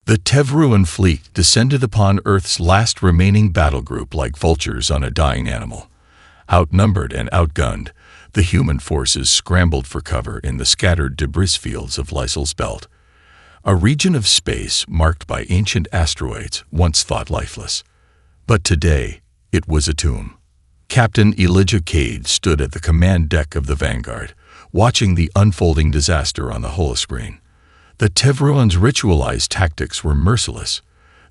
The Tevruan fleet descended upon Earth's last remaining battle group like vultures on a dying animal. Outnumbered and outgunned, the human forces scrambled for cover in the scattered debris fields of Lysel's Belt, a region of space marked by ancient asteroids once thought lifeless. But today, it was a tomb. Captain Elijah Cade stood at the command deck of the Vanguard, watching the unfolding disaster on the holoscreen. The Tevruans' ritualized tactics were merciless.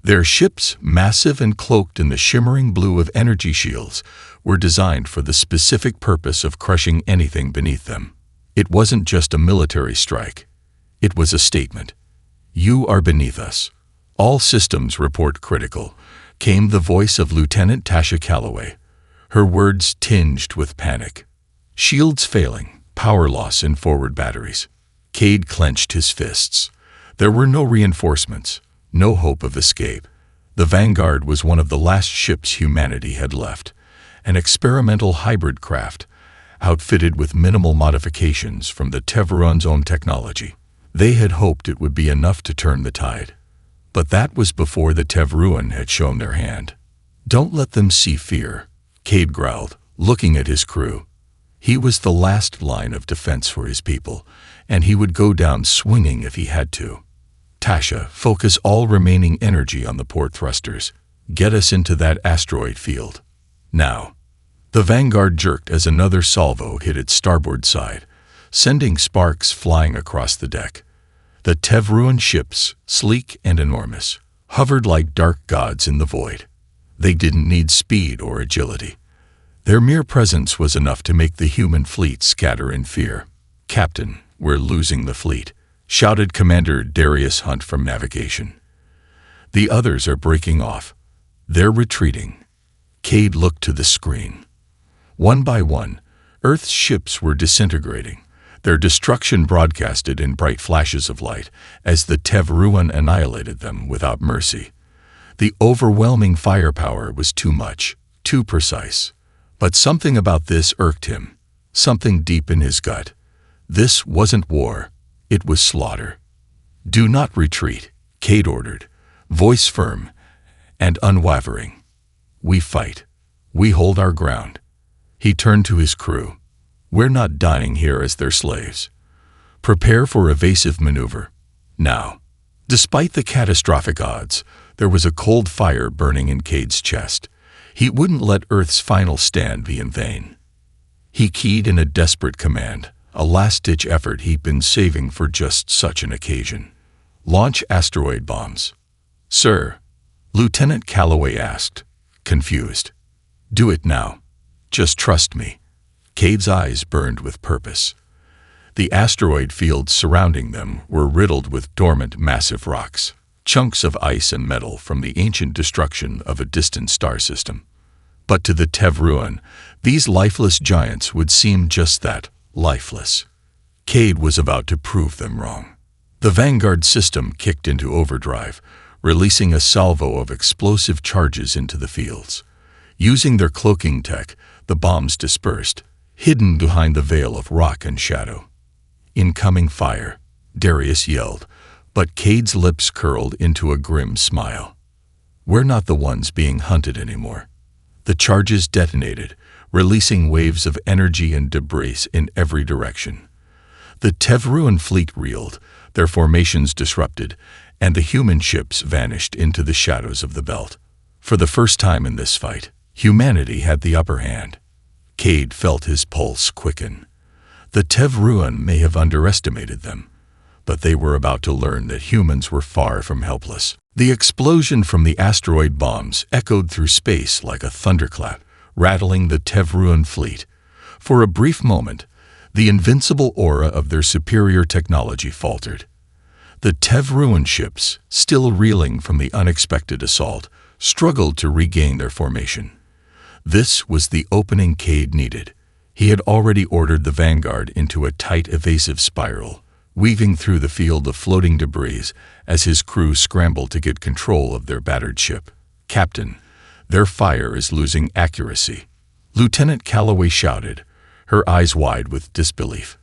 Their ships, massive and cloaked in the shimmering blue of energy shields, were designed for the specific purpose of crushing anything beneath them. It wasn't just a military strike. It was a statement. "You are beneath us. All systems report critical," came the voice of Lieutenant Tasha Calloway, her words tinged with panic. Shields failing, power loss in forward batteries. Cade clenched his fists. There were no reinforcements, no hope of escape. The Vanguard was one of the last ships humanity had left, an experimental hybrid craft, outfitted with minimal modifications from the Tevruan's own technology. They had hoped it would be enough to turn the tide. But that was before the Tevruan had shown their hand. "Don't let them see fear," Cade growled, looking at his crew. He was the last line of defense for his people, and he would go down swinging if he had to. "Tasha, focus all remaining energy on the port thrusters. Get us into that asteroid field. Now." The Vanguard jerked as another salvo hit its starboard side, sending sparks flying across the deck. The Tevruan ships, sleek and enormous, hovered like dark gods in the void. They didn't need speed or agility. Their mere presence was enough to make the human fleet scatter in fear. "Captain, we're losing the fleet," shouted Commander Darius Hunt from navigation. "The others are breaking off. They're retreating." Cade looked to the screen. One by one, Earth's ships were disintegrating, their destruction broadcasted in bright flashes of light as the Tevruan annihilated them without mercy. The overwhelming firepower was too much, too precise. But something about this irked him, something deep in his gut. This wasn't war, it was slaughter. "Do not retreat," Cade ordered, voice firm and unwavering. "We fight. We hold our ground." He turned to his crew. "We're not dying here as their slaves. Prepare for evasive maneuver. Now." Despite the catastrophic odds, there was a cold fire burning in Cade's chest. He wouldn't let Earth's final stand be in vain. He keyed in a desperate command, a last-ditch effort he'd been saving for just such an occasion. "Launch asteroid bombs." "Sir," Lieutenant Calloway asked, confused. "Do it now. Just trust me." Cade's eyes burned with purpose. The asteroid fields surrounding them were riddled with dormant massive rocks, chunks of ice and metal from the ancient destruction of a distant star system. But to the Tevruan, these lifeless giants would seem just that, lifeless. Cade was about to prove them wrong. The Vanguard system kicked into overdrive, releasing a salvo of explosive charges into the fields. Using their cloaking tech, the bombs dispersed, hidden behind the veil of rock and shadow. "Incoming fire," Darius yelled, but Cade's lips curled into a grim smile. "We're not the ones being hunted anymore." The charges detonated, releasing waves of energy and debris in every direction. The Tevruan fleet reeled, their formations disrupted, and the human ships vanished into the shadows of the belt. For the first time in this fight, humanity had the upper hand. Cade felt his pulse quicken. The Tevruan may have underestimated them, but they were about to learn that humans were far from helpless. The explosion from the asteroid bombs echoed through space like a thunderclap, rattling the Tevruan fleet. For a brief moment, the invincible aura of their superior technology faltered. The Tevruan ships, still reeling from the unexpected assault, struggled to regain their formation. This was the opening Cade needed. He had already ordered the Vanguard into a tight evasive spiral, weaving through the field of floating debris as his crew scrambled to get control of their battered ship. "Captain, their fire is losing accuracy," Lieutenant Calloway shouted, her eyes wide with disbelief.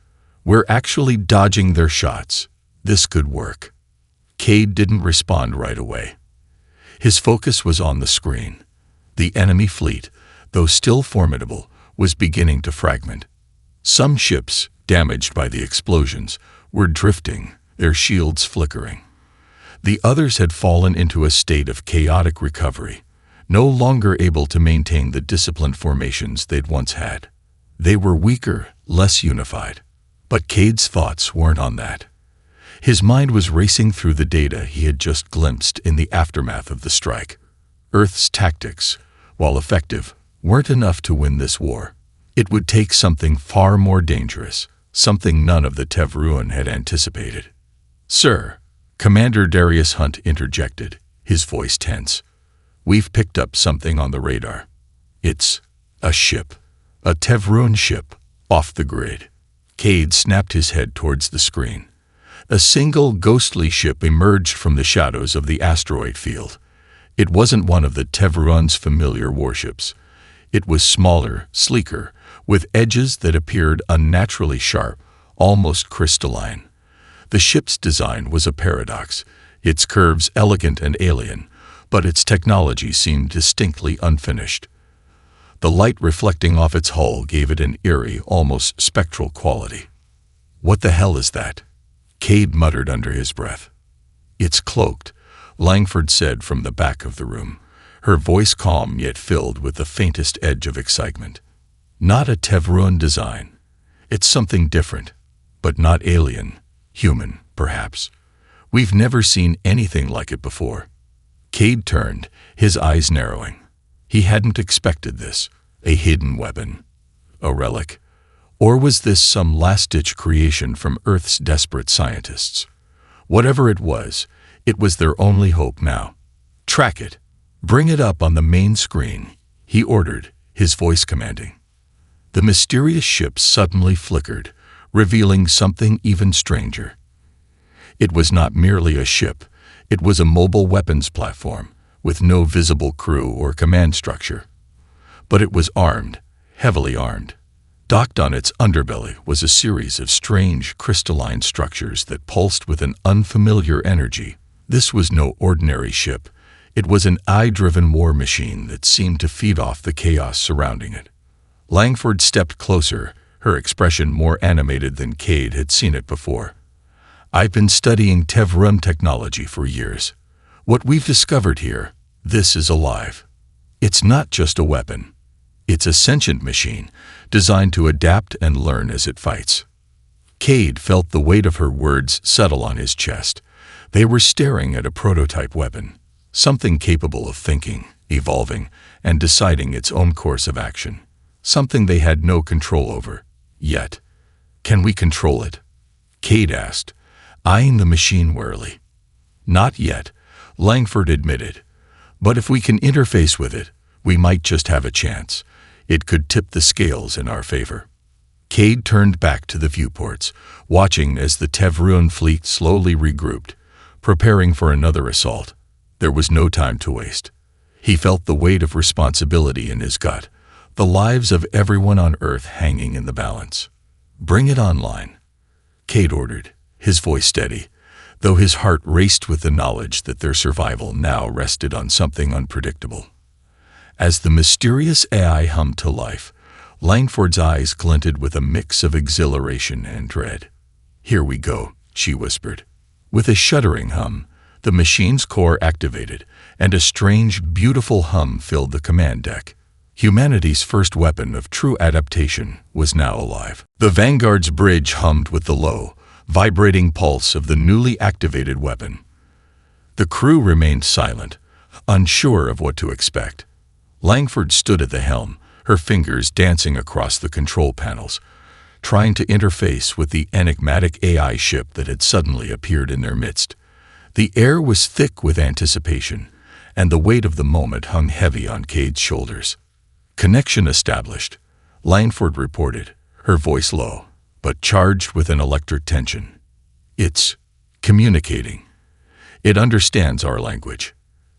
"We're actually dodging their shots. This could work." Cade didn't respond right away. His focus was on the screen. The enemy fleet, though still formidable, was beginning to fragment. Some ships, damaged by the explosions, were drifting, their shields flickering. The others had fallen into a state of chaotic recovery, no longer able to maintain the disciplined formations they'd once had. They were weaker, less unified. But Cade's thoughts weren't on that. His mind was racing through the data he had just glimpsed in the aftermath of the strike. Earth's tactics, while effective, weren't enough to win this war. It would take something far more dangerous, something none of the Tevruan had anticipated. "Sir," Commander Darius Hunt interjected, his voice tense. "We've picked up something on the radar. It's a ship. A Tevruan ship, off the grid." Cade snapped his head towards the screen. A single ghostly ship emerged from the shadows of the asteroid field. It wasn't one of the Tevruan's familiar warships. It was smaller, sleeker, with edges that appeared unnaturally sharp, almost crystalline. The ship's design was a paradox, its curves elegant and alien, but its technology seemed distinctly unfinished. The light reflecting off its hull gave it an eerie, almost spectral quality. "What the hell is that?" Cade muttered under his breath. "It's cloaked," Langford said from the back of the room, her voice calm yet filled with the faintest edge of excitement. "Not a Tevruan design. It's something different, but not alien. Human, perhaps. We've never seen anything like it before." Cade turned, his eyes narrowing. He hadn't expected this. A hidden weapon. A relic. Or was this some last-ditch creation from Earth's desperate scientists? Whatever it was their only hope now. "Track it. Bring it up on the main screen," he ordered, his voice commanding. The mysterious ship suddenly flickered, revealing something even stranger. It was not merely a ship. It was a mobile weapons platform, with no visible crew or command structure. But it was armed, heavily armed. Docked on its underbelly was a series of strange crystalline structures that pulsed with an unfamiliar energy. This was no ordinary ship. It was an eye-driven war machine that seemed to feed off the chaos surrounding it. Langford stepped closer, her expression more animated than Cade had seen it before. "I've been studying Tevruan technology for years. What we've discovered here, this is alive. It's not just a weapon. It's a sentient machine, designed to adapt and learn as it fights." Cade felt the weight of her words settle on his chest. They were staring at a prototype weapon, something capable of thinking, evolving, and deciding its own course of action. Something they had no control over, yet. "Can we control it?" Cade asked, eyeing the machine warily. "Not yet," Langford admitted. "But if we can interface with it, we might just have a chance. It could tip the scales in our favor." Cade turned back to the viewports, watching as the Tevruan fleet slowly regrouped, preparing for another assault. There was no time to waste. He felt the weight of responsibility in his gut, the lives of everyone on Earth hanging in the balance. "Bring it online," Cade ordered, his voice steady, though his heart raced with the knowledge that their survival now rested on something unpredictable. As the mysterious AI hummed to life, Langford's eyes glinted with a mix of exhilaration and dread. "Here we go," she whispered. With a shuddering hum, the machine's core activated, and a strange, beautiful hum filled the command deck. Humanity's first weapon of true adaptation was now alive. The Vanguard's bridge hummed with the low, vibrating pulse of the newly activated weapon. The crew remained silent, unsure of what to expect. Langford stood at the helm, her fingers dancing across the control panels, trying to interface with the enigmatic AI ship that had suddenly appeared in their midst. The air was thick with anticipation, and the weight of the moment hung heavy on Cade's shoulders. "Connection established," Langford reported, her voice low, but charged with an electric tension. "It's communicating. It understands our language."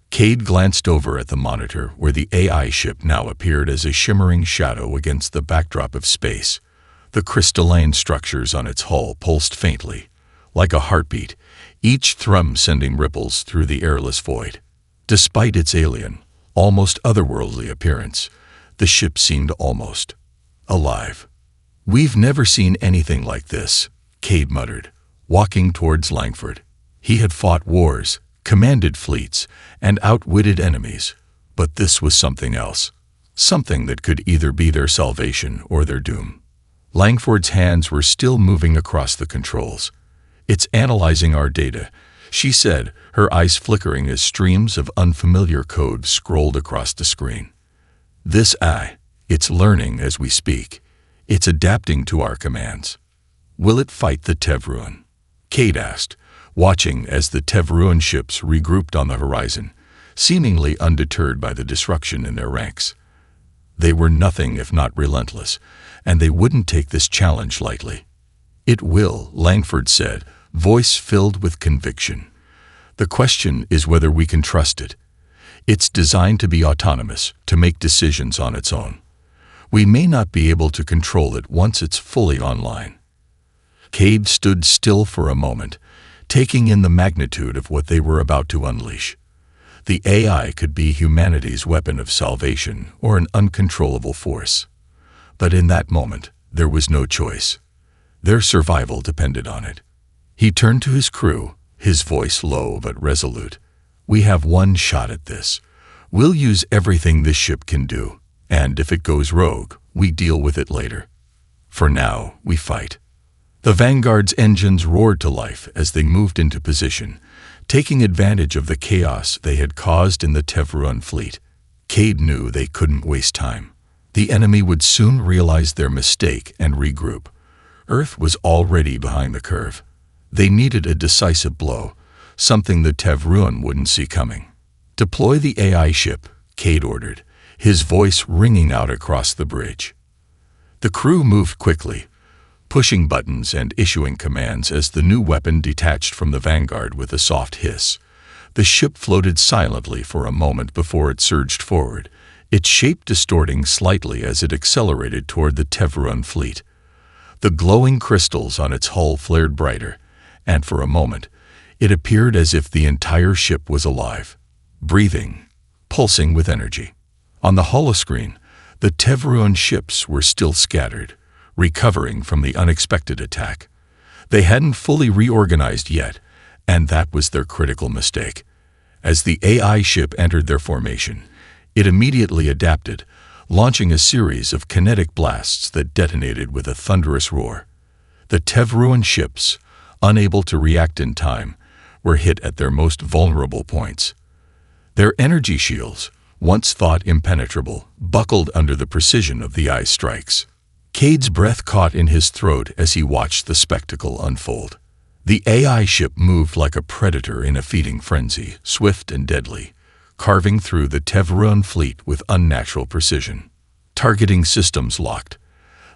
Cade glanced over at the monitor where the AI ship now appeared as a shimmering shadow against the backdrop of space. The crystalline structures on its hull pulsed faintly, like a heartbeat, each thrum sending ripples through the airless void. Despite its alien, almost otherworldly appearance, the ship seemed almost alive. "We've never seen anything like this," Cade muttered, walking towards Langford. He had fought wars, commanded fleets, and outwitted enemies, but this was something else, something that could either be their salvation or their doom. Langford's hands were still moving across the controls. "It's analyzing our data," she said, her eyes flickering as streams of unfamiliar code scrolled across the screen. It's learning as we speak. It's adapting to our commands." "Will it fight the Tevruan?" Cade asked, watching as the Tevruan ships regrouped on the horizon, seemingly undeterred by the disruption in their ranks. They were nothing if not relentless, and they wouldn't take this challenge lightly. "It will," Langford said, voice filled with conviction. "The question is whether we can trust it. It's designed to be autonomous, to make decisions on its own. We may not be able to control it once it's fully online." Cade stood still for a moment, taking in the magnitude of what they were about to unleash. The AI could be humanity's weapon of salvation or an uncontrollable force. But in that moment, there was no choice. Their survival depended on it. He turned to his crew, his voice low but resolute. "We have one shot at this. We'll use everything this ship can do, and if it goes rogue, we deal with it later. For now, we fight." The Vanguard's engines roared to life as they moved into position, taking advantage of the chaos they had caused in the Tevruan fleet. Cade knew they couldn't waste time. The enemy would soon realize their mistake and regroup. Earth was already behind the curve. They needed a decisive blow, something the Tevruan wouldn't see coming. "Deploy the AI ship," Cade ordered, his voice ringing out across the bridge. The crew moved quickly, pushing buttons and issuing commands as the new weapon detached from the Vanguard with a soft hiss. The ship floated silently for a moment before it surged forward, its shape distorting slightly as it accelerated toward the Tevruan fleet. The glowing crystals on its hull flared brighter, and for a moment, it appeared as if the entire ship was alive, breathing, pulsing with energy. On the holoscreen, the Tevruan ships were still scattered, recovering from the unexpected attack. They hadn't fully reorganized yet, and that was their critical mistake. As the AI ship entered their formation, it immediately adapted, launching a series of kinetic blasts that detonated with a thunderous roar. The Tevruan ships, unable to react in time, were hit at their most vulnerable points. Their energy shields, once thought impenetrable, buckled under the precision of the eye strikes. Cade's breath caught in his throat as he watched the spectacle unfold. The AI ship moved like a predator in a feeding frenzy, swift and deadly, carving through the Tevruan fleet with unnatural precision. "Targeting systems locked,"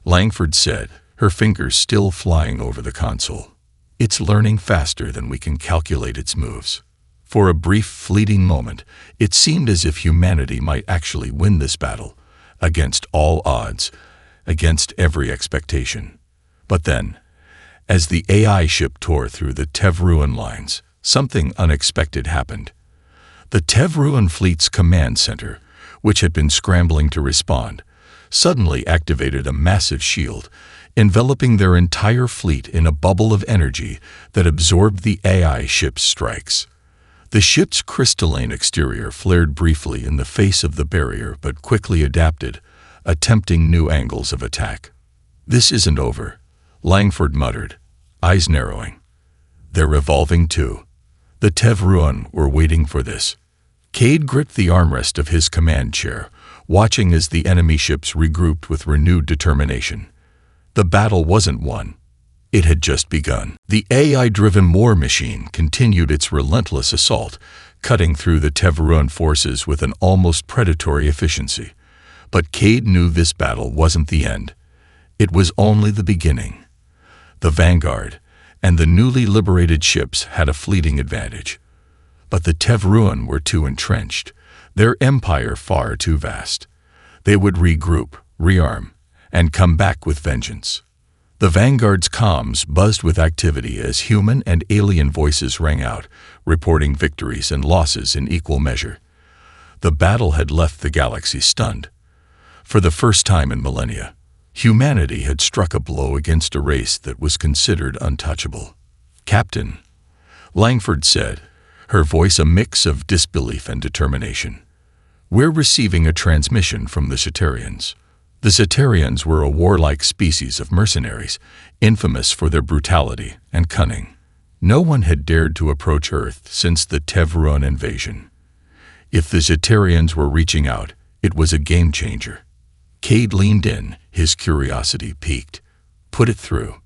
Langford said, her fingers still flying over the console. "It's learning faster than we can calculate its moves." For a brief, fleeting moment, it seemed as if humanity might actually win this battle, against all odds, against every expectation. But then, as the AI ship tore through the Tevruan lines, something unexpected happened. The Tevruan fleet's command center, which had been scrambling to respond, suddenly activated a massive shield, enveloping their entire fleet in a bubble of energy that absorbed the AI ship's strikes. The ship's crystalline exterior flared briefly in the face of the barrier but quickly adapted, attempting new angles of attack. "This isn't over," Langford muttered, eyes narrowing. "They're evolving too." The Tevruan were waiting for this. Cade gripped the armrest of his command chair, watching as the enemy ships regrouped with renewed determination. The battle wasn't won. It had just begun. The AI-driven war machine continued its relentless assault, cutting through the Tevruan forces with an almost predatory efficiency. But Cade knew this battle wasn't the end. It was only the beginning. The Vanguard and the newly liberated ships had a fleeting advantage. But the Tevruan were too entrenched, their empire far too vast. They would regroup, rearm, and come back with vengeance. The Vanguard's comms buzzed with activity as human and alien voices rang out, reporting victories and losses in equal measure. The battle had left the galaxy stunned. For the first time in millennia, humanity had struck a blow against a race that was considered untouchable. "Captain," Langford said, her voice a mix of disbelief and determination, "we're receiving a transmission from the Cetarians." The Cetarians were a warlike species of mercenaries, infamous for their brutality and cunning. No one had dared to approach Earth since the Tevruan invasion. If the Cetarians were reaching out, it was a game-changer. Cade leaned in, his curiosity piqued. "Put it through."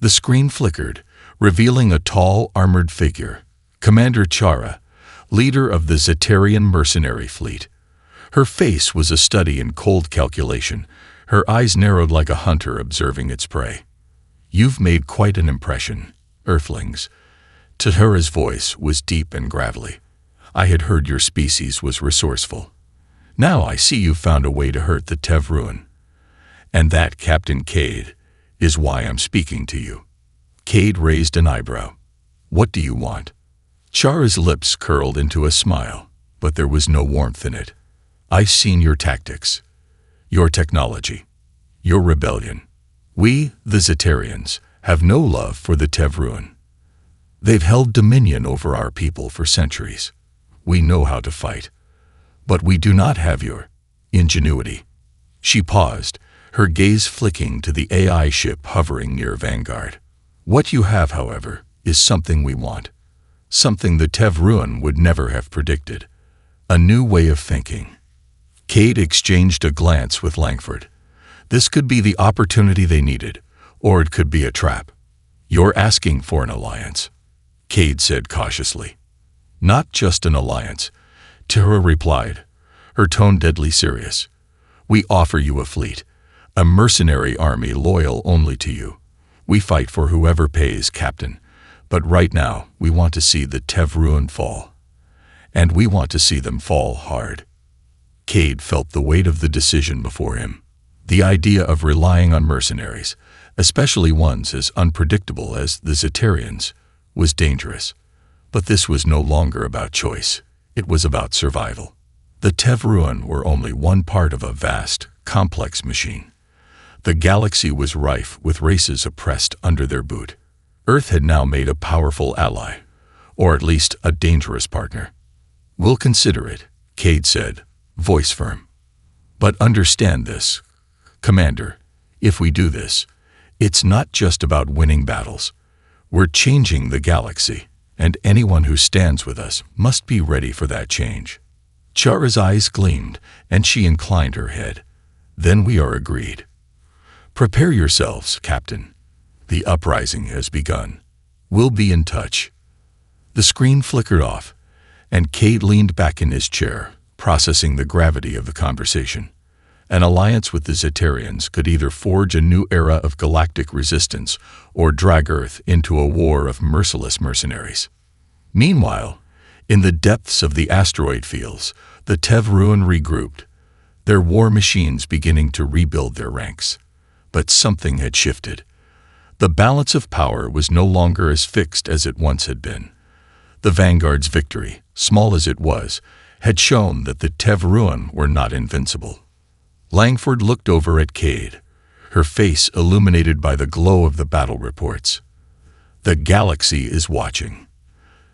The screen flickered, revealing a tall, armored figure, Commander Chara, leader of the Cetarian mercenary fleet. Her face was a study in cold calculation, her eyes narrowed like a hunter observing its prey. "You've made quite an impression, Earthlings." Tahura's voice was deep and gravelly. "I had heard your species was resourceful. Now I see you've found a way to hurt the Tevruan. And that, Captain Cade, is why I'm speaking to you." Cade raised an eyebrow. "What do you want?" Chara's lips curled into a smile, but there was no warmth in it. "I've seen your tactics, your technology, your rebellion. We, the Cetarians, have no love for the Tevruan. They've held dominion over our people for centuries. We know how to fight. But we do not have your ingenuity." She paused, her gaze flicking to the AI ship hovering near Vanguard. "What you have, however, is something we want. Something the Tevruan would never have predicted. A new way of thinking." Cade exchanged a glance with Langford. This could be the opportunity they needed, or it could be a trap. "You're asking for an alliance," Cade said cautiously. "Not just an alliance," Tahura replied, her tone deadly serious. "We offer you a fleet, a mercenary army loyal only to you. We fight for whoever pays, Captain, but right now we want to see the Tevruan fall. And we want to see them fall hard." Cade felt the weight of the decision before him. The idea of relying on mercenaries, especially ones as unpredictable as the Cetarians, was dangerous. But this was no longer about choice. It was about survival. The Tevruan were only one part of a vast, complex machine. The galaxy was rife with races oppressed under their boot. Earth had now made a powerful ally, or at least a dangerous partner. "We'll consider it," Cade said, voice firm. "But understand this, Commander, if we do this, it's not just about winning battles. We're changing the galaxy, and anyone who stands with us must be ready for that change." Chara's eyes gleamed, and she inclined her head. "Then we are agreed. Prepare yourselves, Captain. The uprising has begun. We'll be in touch." The screen flickered off, and Cade leaned back in his chair, processing the gravity of the conversation. An alliance with the Cetarians could either forge a new era of galactic resistance or drag Earth into a war of merciless mercenaries. Meanwhile, in the depths of the asteroid fields, the Tevruan regrouped, their war machines beginning to rebuild their ranks. But something had shifted. The balance of power was no longer as fixed as it once had been. The Vanguard's victory, small as it was, had shown that the Tevruan were not invincible. Langford looked over at Cade, her face illuminated by the glow of the battle reports. "The galaxy is watching.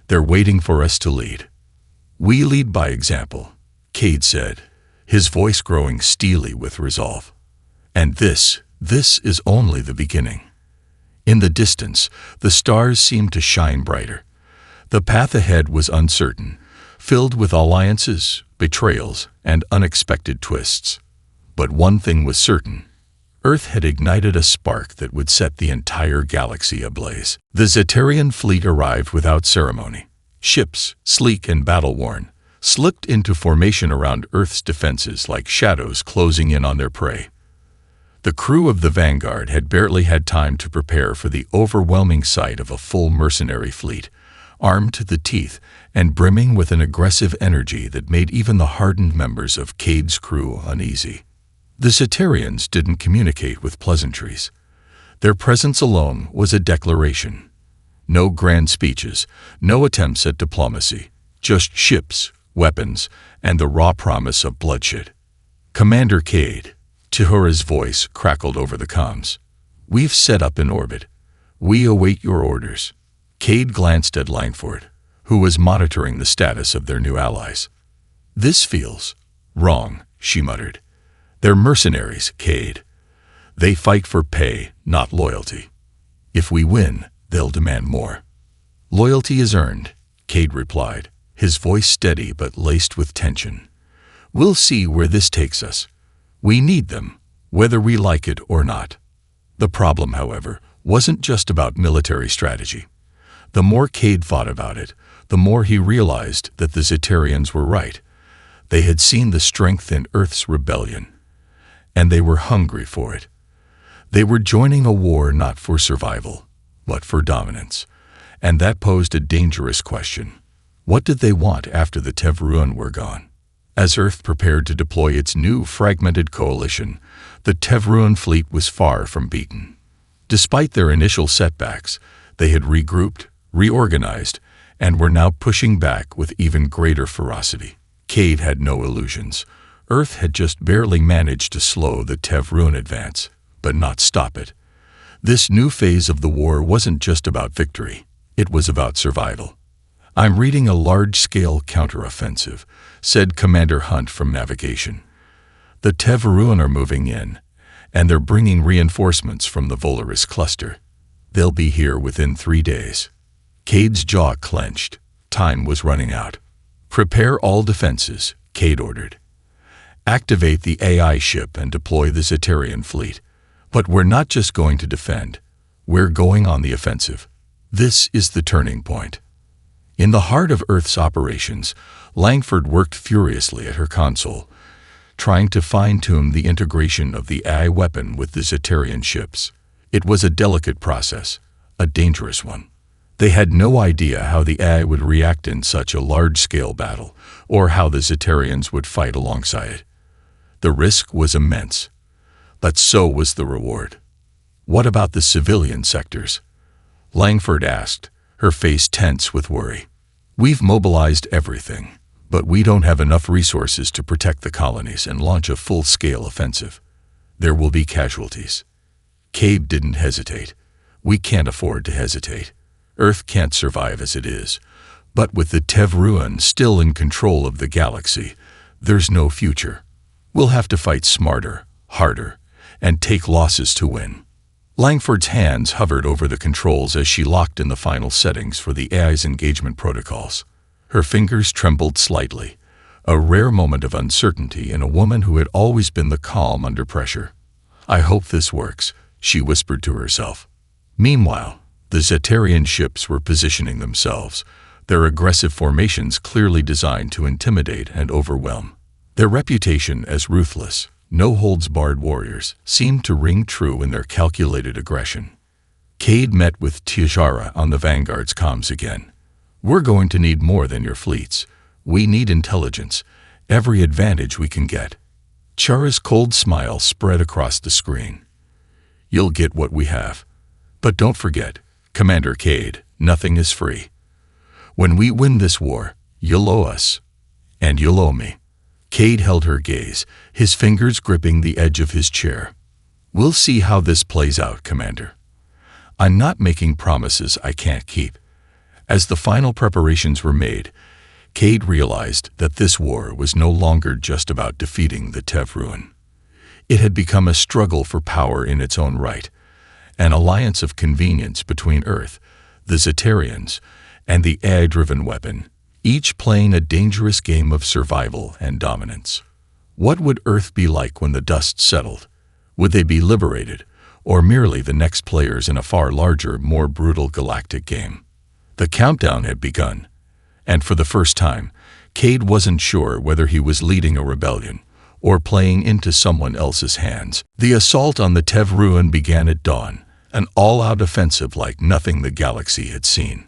They're waiting for us to lead. We lead by example," Cade said, his voice growing steely with resolve. "And this is only the beginning." In the distance, the stars seemed to shine brighter. The path ahead was uncertain, filled with alliances, betrayals, and unexpected twists. But one thing was certain. Earth had ignited a spark that would set the entire galaxy ablaze. The Cetarian fleet arrived without ceremony. Ships, sleek and battle-worn, slipped into formation around Earth's defenses like shadows closing in on their prey. The crew of the Vanguard had barely had time to prepare for the overwhelming sight of a full mercenary fleet, armed to the teeth and brimming with an aggressive energy that made even the hardened members of Cade's crew uneasy. The Cetarians didn't communicate with pleasantries. Their presence alone was a declaration. No grand speeches, no attempts at diplomacy, just ships, weapons, and the raw promise of bloodshed. "Commander Cade," Tahura's voice crackled over the comms. "We've set up in orbit. We await your orders." Cade glanced at Langford, who was monitoring the status of their new allies. "This feels wrong," she muttered. "They're mercenaries, Cade. They fight for pay, not loyalty. If we win, they'll demand more." "Loyalty is earned," Cade replied, his voice steady but laced with tension. "We'll see where this takes us. We need them, whether we like it or not." The problem, however, wasn't just about military strategy. The more Cade thought about it, the more he realized that the Zeterians were right. They had seen the strength in Earth's rebellion, and they were hungry for it. They were joining a war not for survival, but for dominance, and that posed a dangerous question. What did they want after the Tevruan were gone? As Earth prepared to deploy its new fragmented coalition, the Tevruan fleet was far from beaten. Despite their initial setbacks, they had regrouped, reorganized, and were now pushing back with even greater ferocity. Cade had no illusions. Earth had just barely managed to slow the Tevruan advance, but not stop it. This new phase of the war wasn't just about victory. It was about survival. "I'm reading a large-scale counteroffensive," said Commander Hunt from navigation. "The Tevruan are moving in, and they're bringing reinforcements from the Volaris cluster. They'll be here within 3 days." Cade's jaw clenched. Time was running out. "Prepare all defenses," Cade ordered. "Activate the AI ship and deploy the Zeterian fleet. But we're not just going to defend. We're going on the offensive. This is the turning point." In the heart of Earth's operations, Langford worked furiously at her console, trying to fine-tune the integration of the AI weapon with the Zeterian ships. It was a delicate process, a dangerous one. They had no idea how the AI would react in such a large-scale battle, or how the Zeterians would fight alongside it. The risk was immense, but so was the reward. "What about the civilian sectors?" Langford asked, her face tense with worry. "We've mobilized everything, but we don't have enough resources to protect the colonies and launch a full-scale offensive. There will be casualties." Cade didn't hesitate. "We can't afford to hesitate. Earth can't survive as it is. But with the Tevruan still in control of the galaxy, there's no future. We'll have to fight smarter, harder, and take losses to win." Langford's hands hovered over the controls as she locked in the final settings for the AI's engagement protocols. Her fingers trembled slightly, a rare moment of uncertainty in a woman who had always been the calm under pressure. "I hope this works," she whispered to herself. Meanwhile, the Zeterian ships were positioning themselves, their aggressive formations clearly designed to intimidate and overwhelm. Their reputation as ruthless, no-holds-barred warriors seemed to ring true in their calculated aggression. Cade met with Tahura on the Vanguard's comms again. "We're going to need more than your fleets. We need intelligence, every advantage we can get." Chara's cold smile spread across the screen. "You'll get what we have. But don't forget, Commander Cade, nothing is free. When we win this war, you'll owe us. And you'll owe me." Cade held her gaze, his fingers gripping the edge of his chair. "We'll see how this plays out, Commander. I'm not making promises I can't keep." As the final preparations were made, Cade realized that this war was no longer just about defeating the Tevruan. It had become a struggle for power in its own right, an alliance of convenience between Earth, the Zeterians, and the AI-driven weapon, each playing a dangerous game of survival and dominance. What would Earth be like when the dust settled? Would they be liberated, or merely the next players in a far larger, more brutal galactic game? The countdown had begun, and for the first time, Cade wasn't sure whether he was leading a rebellion or playing into someone else's hands. The assault on the Tevruan began at dawn, an all-out offensive like nothing the galaxy had seen.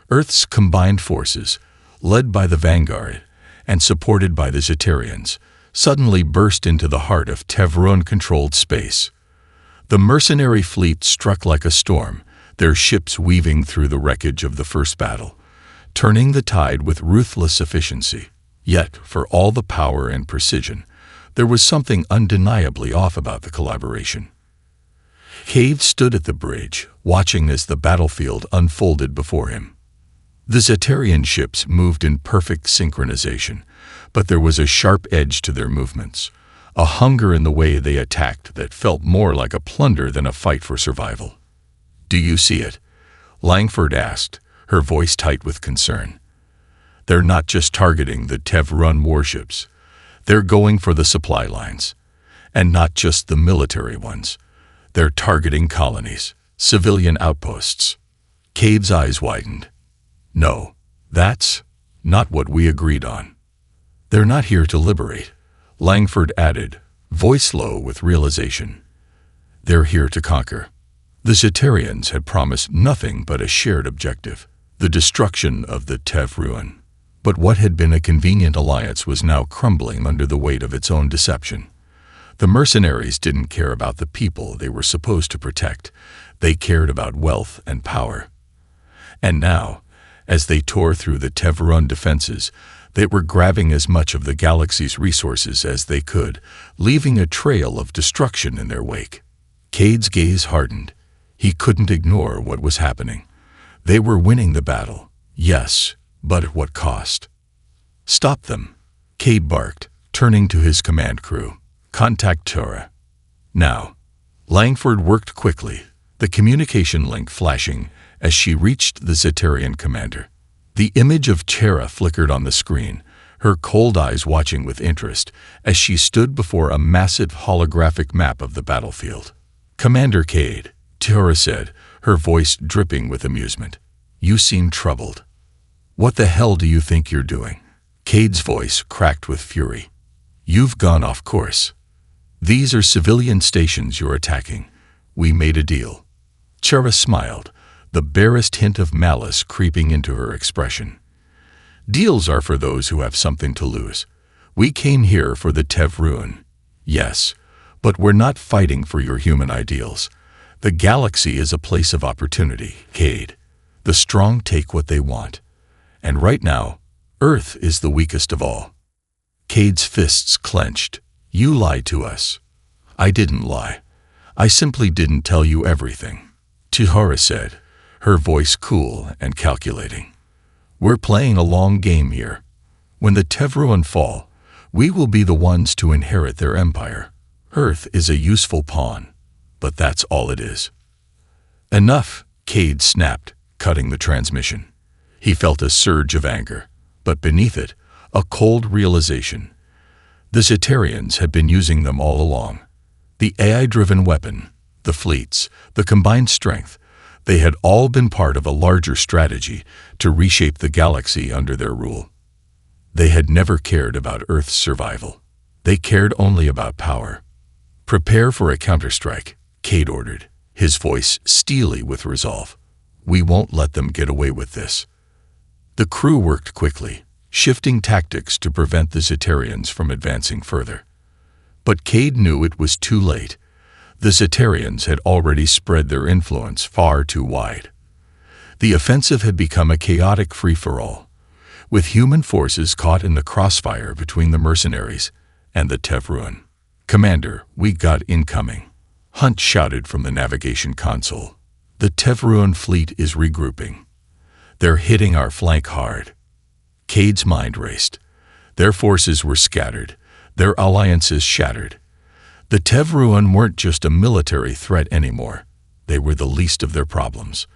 Earth's combined forces, led by the Vanguard and supported by the Zeterians, suddenly burst into the heart of Tevruan-controlled space. The mercenary fleet struck like a storm, their ships weaving through the wreckage of the first battle, turning the tide with ruthless efficiency. Yet, for all the power and precision, there was something undeniably off about the collaboration. Cade stood at the bridge, watching as the battlefield unfolded before him. The Zetarian ships moved in perfect synchronization, but there was a sharp edge to their movements, a hunger in the way they attacked that felt more like a plunder than a fight for survival. "Do you see it?" Langford asked, her voice tight with concern. "They're not just targeting the Tev-run warships. They're going for the supply lines. And not just the military ones. They're targeting colonies, civilian outposts." Cade's eyes widened. "No, that's not what we agreed on." "They're not here to liberate," Langford added, voice low with realization. "They're here to conquer." The Zetarians had promised nothing but a shared objective, the destruction of the Tev ruin. But what had been a convenient alliance was now crumbling under the weight of its own deception. The mercenaries didn't care about the people they were supposed to protect. They cared about wealth and power. And now, as they tore through the Tev-run defenses, they were grabbing as much of the galaxy's resources as they could, leaving a trail of destruction in their wake. Cade's gaze hardened. He couldn't ignore what was happening. They were winning the battle, yes, but at what cost? "Stop them," Cade barked, turning to his command crew. "Contact Tora." Now. Langford worked quickly, the communication link flashing as she reached the Zetarian commander. The image of Tara flickered on the screen, her cold eyes watching with interest as she stood before a massive holographic map of the battlefield. "Commander Cade," Tara said, her voice dripping with amusement. "You seem troubled. What the hell do you think you're doing?" Cade's voice cracked with fury. "You've gone off course. These are civilian stations you're attacking. We made a deal." Tara smiled, the barest hint of malice creeping into her expression. "Deals are for those who have something to lose. We came here for the Tev ruin. Yes, but we're not fighting for your human ideals. The galaxy is a place of opportunity, Cade. The strong take what they want. And right now, Earth is the weakest of all." Cade's fists clenched. "You lied to us." "I didn't lie. I simply didn't tell you everything," Tihara said, her voice cool and calculating. "We're playing a long game here. When the Tevruan fall, we will be the ones to inherit their empire. Earth is a useful pawn, but that's all it is." "Enough," Cade snapped, cutting the transmission. He felt a surge of anger, but beneath it, a cold realization. The Zetarians had been using them all along. The AI-driven weapon, the fleets, the combined strength, they had all been part of a larger strategy to reshape the galaxy under their rule. They had never cared about Earth's survival. They cared only about power. "Prepare for a counterstrike," Cade ordered, his voice steely with resolve. "We won't let them get away with this." The crew worked quickly, shifting tactics to prevent the Zetarians from advancing further. But Cade knew it was too late. The Zetarians had already spread their influence far too wide. The offensive had become a chaotic free-for-all, with human forces caught in the crossfire between the mercenaries and the Tevruan. "Commander, we got incoming," Hunt shouted from the navigation console. "The Tevruan fleet is regrouping. They're hitting our flank hard." Cade's mind raced. Their forces were scattered, their alliances shattered. The Tevruan weren't just a military threat anymore. They were the least of their problems.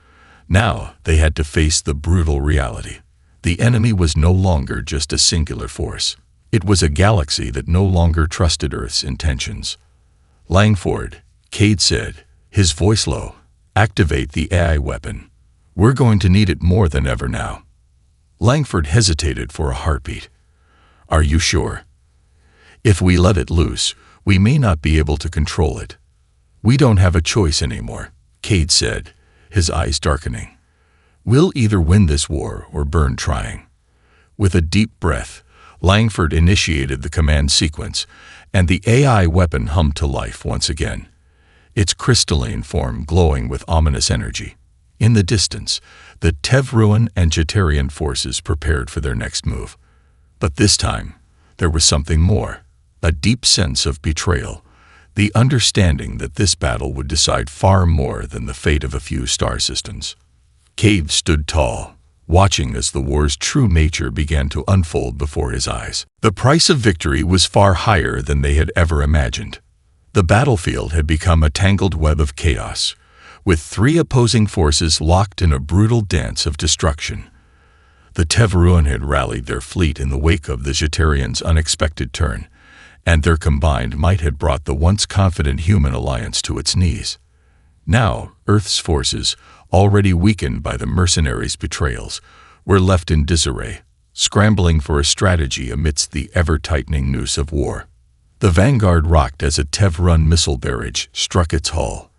Now they had to face the brutal reality. The enemy was no longer just a singular force. It was a galaxy that no longer trusted Earth's intentions. "Langford," Cade said, his voice low, "activate the AI weapon. We're going to need it more than ever now." Langford hesitated for a heartbeat. "Are you sure? If we let it loose, we may not be able to control it." "We don't have a choice anymore," Cade said, his eyes darkening. "We'll either win this war or burn trying." With a deep breath, Langford initiated the command sequence, and the AI weapon hummed to life once again. its crystalline form glowing with ominous energy. In the distance, the Tevruan and Jetarian forces prepared for their next move. But this time, there was something more, a deep sense of betrayal, the understanding that this battle would decide far more than the fate of a few star systems. Cade stood tall, watching as the war's true nature began to unfold before his eyes. The price of victory was far higher than they had ever imagined. The battlefield had become a tangled web of chaos, with three opposing forces locked in a brutal dance of destruction. The Tevruan had rallied their fleet in the wake of the Jetarians' unexpected turn, and their combined might had brought the once confident human alliance to its knees. Now, Earth's forces, already weakened by the mercenaries' betrayals, were left in disarray, scrambling for a strategy amidst the ever-tightening noose of war. The vanguard rocked as a Tevruan missile barrage struck its hull.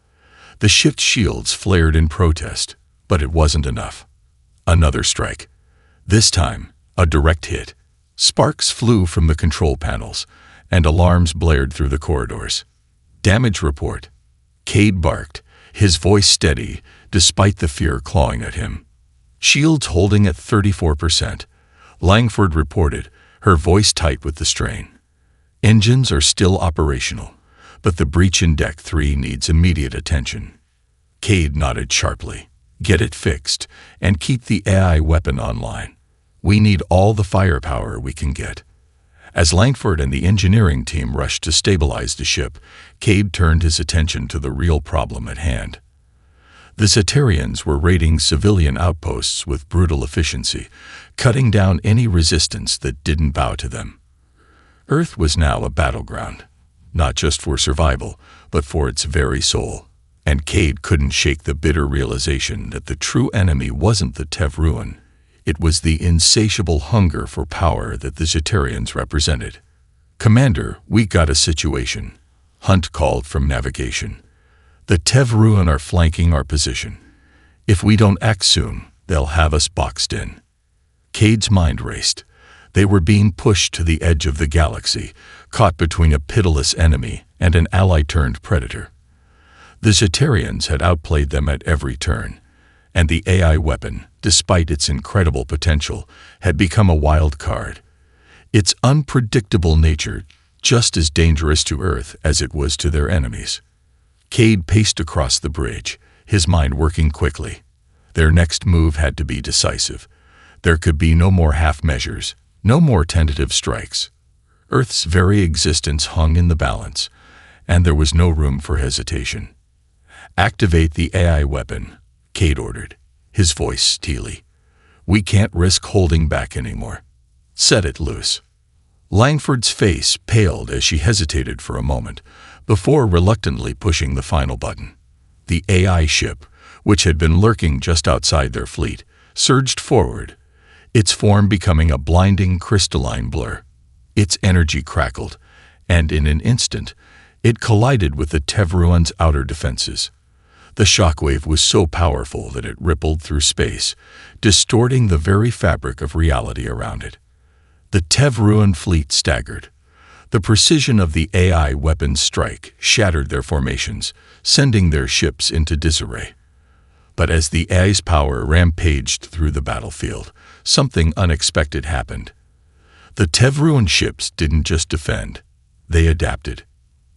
The ship's shields flared in protest, but it wasn't enough. Another strike. This time, a direct hit. Sparks flew from the control panels, and alarms blared through the corridors. Damage report. Cade barked, his voice steady, despite the fear clawing at him. Shields holding at 34%. Langford reported, her voice tight with the strain. Engines are still operational, but the breach in Deck 3 needs immediate attention. Cade nodded sharply. Get it fixed, and keep the AI weapon online. We need all the firepower we can get. As Langford and the engineering team rushed to stabilize the ship, Cade turned his attention to the real problem at hand. The Zetarians were raiding civilian outposts with brutal efficiency, cutting down any resistance that didn't bow to them. Earth was now a battleground, not just for survival, but for its very soul. And Cade couldn't shake the bitter realization that the true enemy wasn't the Tevruan. It was the insatiable hunger for power that the Zetarians represented. "Commander, we got a situation," Hunt called from navigation. "The Tevruan are flanking our position. If we don't act soon, they'll have us boxed in." Cade's mind raced. They were being pushed to the edge of the galaxy, caught between a pitiless enemy and an ally-turned-predator. The Zetarians had outplayed them at every turn, and the AI weapon, despite its incredible potential, had become a wild card. Its unpredictable nature just as dangerous to Earth as it was to their enemies. Cade paced across the bridge, his mind working quickly. Their next move had to be decisive. There could be no more half measures, no more tentative strikes. Earth's very existence hung in the balance, and there was no room for hesitation. "Activate the AI weapon," Cade ordered, his voice steely. "We can't risk holding back anymore. Set it loose." Langford's face paled as she hesitated for a moment, before reluctantly pushing the final button. The AI ship, which had been lurking just outside their fleet, surged forward, its form becoming a blinding crystalline blur. Its energy crackled, and in an instant, it collided with the Tevruan's outer defenses. The shockwave was so powerful that it rippled through space, distorting the very fabric of reality around it. The Tevruan fleet staggered. The precision of the AI weapon's strike shattered their formations, sending their ships into disarray. But as the AI's power rampaged through the battlefield, something unexpected happened. The Tevruan ships didn't just defend, they adapted.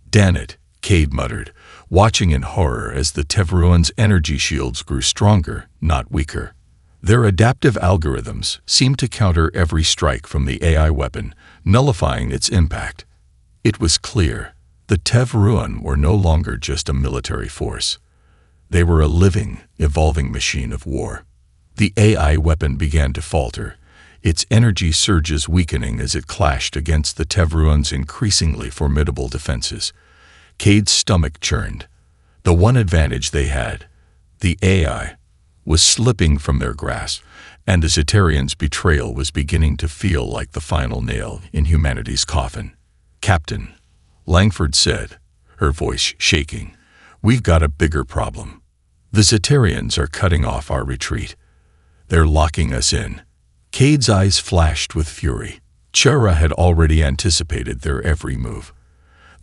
"Damn it," Cade muttered, watching in horror as the Tevruan's energy shields grew stronger, not weaker. Their adaptive algorithms seemed to counter every strike from the AI weapon, nullifying its impact. It was clear, the Tevruan were no longer just a military force. They were a living, evolving machine of war. The AI weapon began to falter, its energy surges weakening as it clashed against the Tevruan's increasingly formidable defenses. Cade's stomach churned. The one advantage they had, the AI, was slipping from their grasp, and the Zetarians' betrayal was beginning to feel like the final nail in humanity's coffin. "Captain," Langford said, her voice shaking, "we've got a bigger problem. The Zetarians are cutting off our retreat. They're locking us in." Cade's eyes flashed with fury. Chera had already anticipated their every move.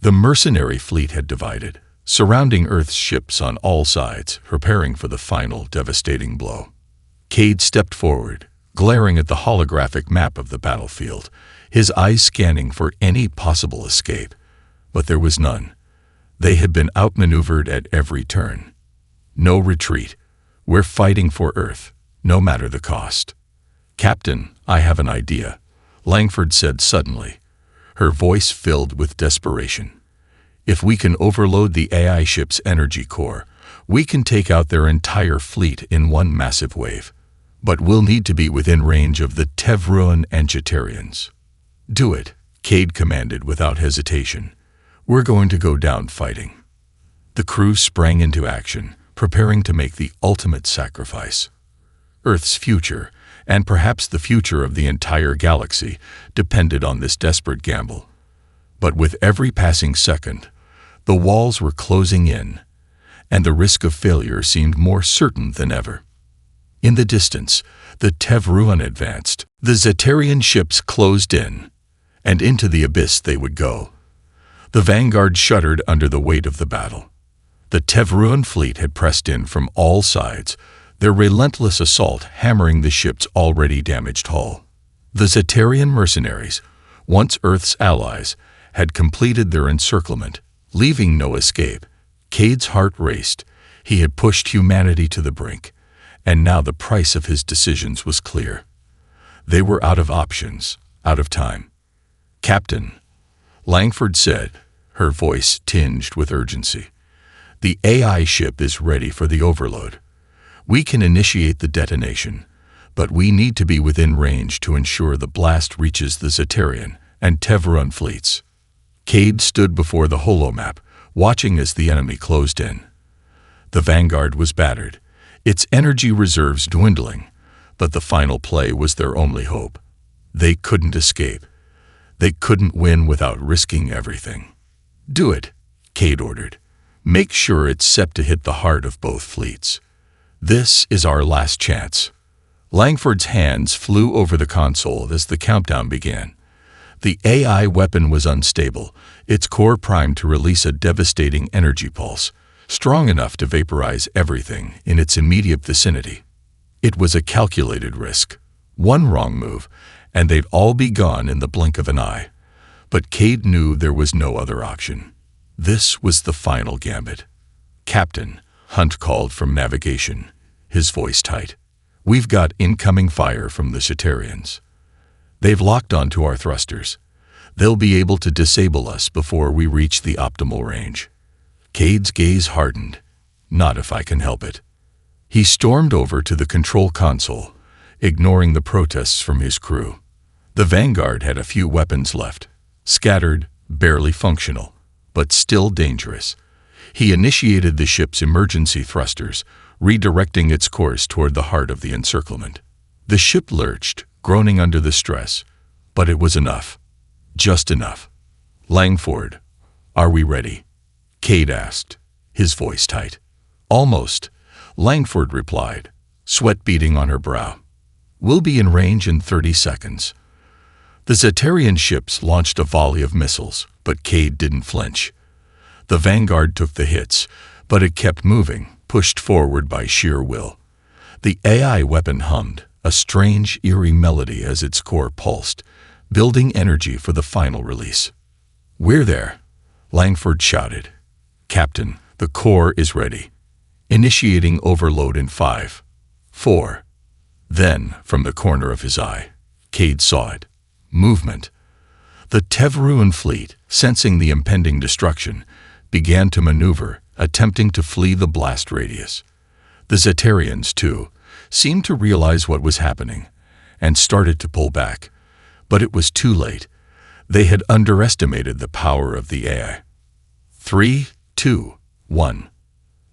The mercenary fleet had divided, surrounding Earth's ships on all sides, preparing for the final devastating blow. Cade stepped forward, glaring at the holographic map of the battlefield, his eyes scanning for any possible escape. But there was none. They had been outmaneuvered at every turn. No retreat. We're fighting for Earth, no matter the cost. "Captain, I have an idea," Langford said suddenly, her voice filled with desperation. "If we can overload the AI ship's energy core, we can take out their entire fleet in one massive wave. But we'll need to be within range of the Tevruan and Jeterians." "Do it," Cade commanded without hesitation. "We're going to go down fighting." The crew sprang into action, preparing to make the ultimate sacrifice. Earth's future, and perhaps the future of the entire galaxy, depended on this desperate gamble. But with every passing second, the walls were closing in, and the risk of failure seemed more certain than ever. In the distance, the Tevruan advanced. The Jeterian ships closed in, and into the abyss they would go. The vanguard shuddered under the weight of the battle. The Tevruan fleet had pressed in from all sides, their relentless assault hammering the ship's already damaged hull. The Jeterian mercenaries, once Earth's allies, had completed their encirclement, leaving no escape. Cade's heart raced. He had pushed humanity to the brink, and now the price of his decisions was clear. They were out of options, out of time. "Captain," Langford said, her voice tinged with urgency, "the AI ship is ready for the overload. We can initiate the detonation, but we need to be within range to ensure the blast reaches the Jeterian and Tevruan fleets." Cade stood before the holomap, watching as the enemy closed in. The vanguard was battered, its energy reserves dwindling, but the final play was their only hope. They couldn't escape. They couldn't win without risking everything. "Do it," Cade ordered. "Make sure it's set to hit the heart of both fleets. This is our last chance." Langford's hands flew over the console as the countdown began. The AI weapon was unstable, its core primed to release a devastating energy pulse, strong enough to vaporize everything in its immediate vicinity. It was a calculated risk. One wrong move, and they'd all be gone in the blink of an eye. But Cade knew there was no other option. This was the final gambit. "Captain," Hunt called from navigation, his voice tight. "We've got incoming fire from the Jeterians. They've locked onto our thrusters. They'll be able to disable us before we reach the optimal range." Cade's gaze hardened. "Not if I can help it." He stormed over to the control console, ignoring the protests from his crew. The vanguard had a few weapons left, scattered, barely functional, but still dangerous. He initiated the ship's emergency thrusters, redirecting its course toward the heart of the encirclement. The ship lurched, groaning under the stress, but it was enough. Just enough. "Langford, are we ready?" Cade asked, his voice tight. "Almost," Langford replied, sweat beading on her brow. "We'll be in range in 30 seconds." The Jeterian ships launched a volley of missiles, but Cade didn't flinch. The vanguard took the hits, but it kept moving, pushed forward by sheer will. The AI weapon hummed, a strange, eerie melody as its core pulsed, building energy for the final release. "We're there," Langford shouted. "Captain, the core is ready. Initiating overload in 5, 4. Then, from the corner of his eye, Cade saw it. Movement. The Tevruan fleet, sensing the impending destruction, began to maneuver, attempting to flee the blast radius. The Jeterians, too, seemed to realize what was happening, and started to pull back. But it was too late. They had underestimated the power of the AI. 3, 2, 1.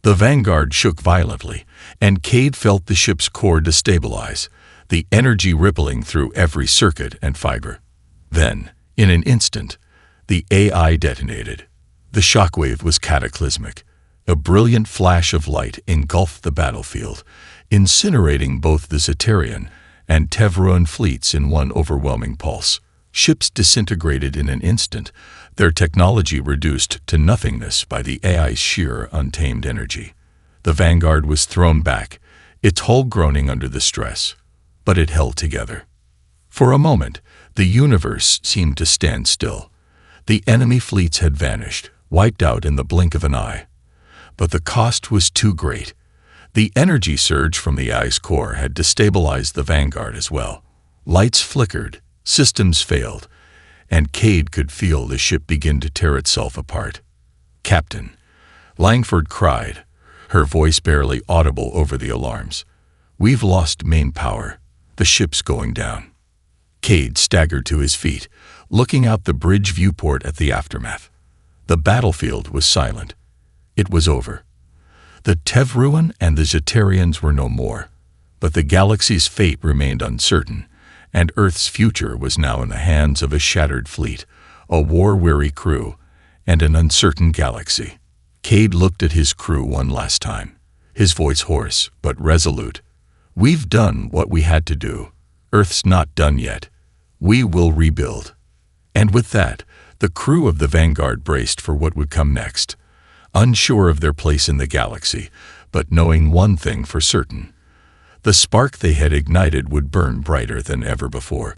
The vanguard shook violently, and Cade felt the ship's core destabilize, the energy rippling through every circuit and fiber. Then, in an instant, the AI detonated. The shockwave was cataclysmic. A brilliant flash of light engulfed the battlefield, incinerating both the Jeterian and Tevruan fleets in one overwhelming pulse. Ships disintegrated in an instant, their technology reduced to nothingness by the AI's sheer, untamed energy. The Vanguard was thrown back, its hull groaning under the stress, but it held together. For a moment, the universe seemed to stand still. The enemy fleets had vanished, wiped out in the blink of an eye. But the cost was too great. The energy surge from the AI's core had destabilized the Vanguard as well. Lights flickered, systems failed, and Cade could feel the ship begin to tear itself apart. "Captain," Langford cried, her voice barely audible over the alarms. "We've lost main power. The ship's going down." Cade staggered to his feet, looking out the bridge viewport at the aftermath. The battlefield was silent. It was over. The Tevruan and the Zetarians were no more, but the galaxy's fate remained uncertain, and Earth's future was now in the hands of a shattered fleet, a war-weary crew, and an uncertain galaxy. Cade looked at his crew one last time, his voice hoarse but resolute. "We've done what we had to do. Earth's not done yet. We will rebuild." And with that, the crew of the Vanguard braced for what would come next, unsure of their place in the galaxy, but knowing one thing for certain. The spark they had ignited would burn brighter than ever before.